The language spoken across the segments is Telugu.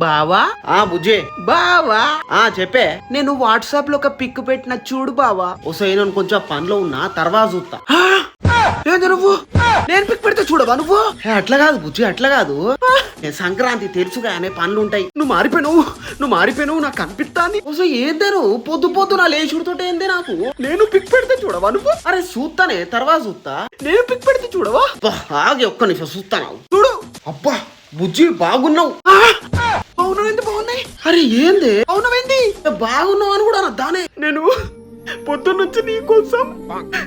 బావా బుజ్జి బావా చెప్పే నేను వాట్సాప్ లో ఒక పిక్ పెట్టిన చూడు బావా. ఒకసారి నేను కొంచెం పనిలో ఉన్నా తర్వాత చూస్తా. ఏంది నువ్వు నేను పిక్ పెడితే చూడవా నువ్వు? అట్లా కాదు బుజ్జి, అట్లా కాదు. సంక్రాంతి తెలుసుగా అనే పనులు ఉంటాయి. నువ్వు మారిపోయినావు నాకు కనిపిస్తాంది. ఏందే నువ్వు పొద్దు పొద్దున లేచుడుతో ఏందే నాకు? నేను పిక్ పెడితే చూడవా నువ్వు? అరే చూస్తానే తర్వాత చూస్తా. నేను పిక్ పెడితే చూడవా? ఆగి ఒక్క నిమిషం చూస్తాను. చూడు. అబ్బా బుజ్జి బాగున్నావు. అవునవేంది బాగుంది. అరే ఏంది అవునవేంది బాగున్నావు అని కూడా దానే. నేను పొద్దున్నుంచి నీ కోసం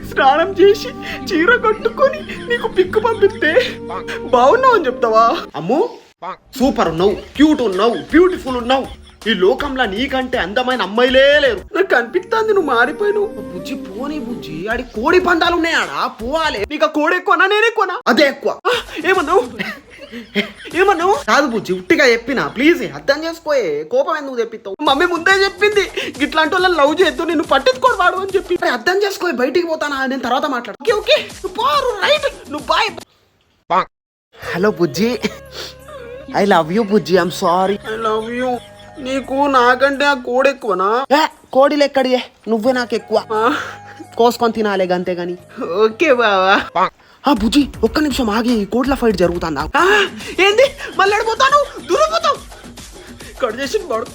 స్నానం చేసి చీర కట్టుకొని నీకు పిక్ పంపిస్తే బాగున్నావు అని చెప్తావా? అమ్ము సూపర్ ఉన్నావు, క్యూట్ ఉన్నావు, బ్యూటిఫుల్ ఉన్నావు. ఈ లోకంలో నీకంటే అందమైన అమ్మాయిలే లేరు. నాకు కనిపిస్తాంది నువ్వు మారిపోయినావు. బుజ్జి పోనీ బుజ్జి, ఆడి కోడి పందాలు ఉన్నాయాడా పోవాలి. నీకు ఆ కోడి ఎక్కువనా నేను ఎక్కువనా? అదే ఎక్కువ. ఏమన్నావు కాదు బుజ్జి, ఉట్టిగా చెప్పినా. ప్లీజ్ అర్థం చేసుకోయే, కోపం ఎందుకు తెప్పిస్తావు? మమ్మీ ముందే చెప్పింది ఇట్లాంటి వాళ్ళని లవ్ చేయొద్దు, నిన్ను పట్టించుకోడు వాడు అని చెప్పి. అర్థం చేసుకో, బయటికి పోతానా నేను తర్వాత మాట్లాడు. ఓకే రైట్ నువ్వు బాయ్. హలో బుజ్జి, ఐ లవ్ యూ బుజ్జి, I'm sorry. I love you. నీకు నాకంటే ఆ కోడి ఎక్కువనా? కోడిలు ఎక్కడియే, నువ్వే నాకు ఎక్కువ. కోసుకొని తినాలే గంతేగాని. ఓకే బావా. బుజ్జి ఒక్క నిమిషం ఆగి, కోట్ల ఫైట్ జరుగుతుందా? ఏంది మళ్ళీ అడిపోతాను దూరపోతావు కట్ చేసి వాడు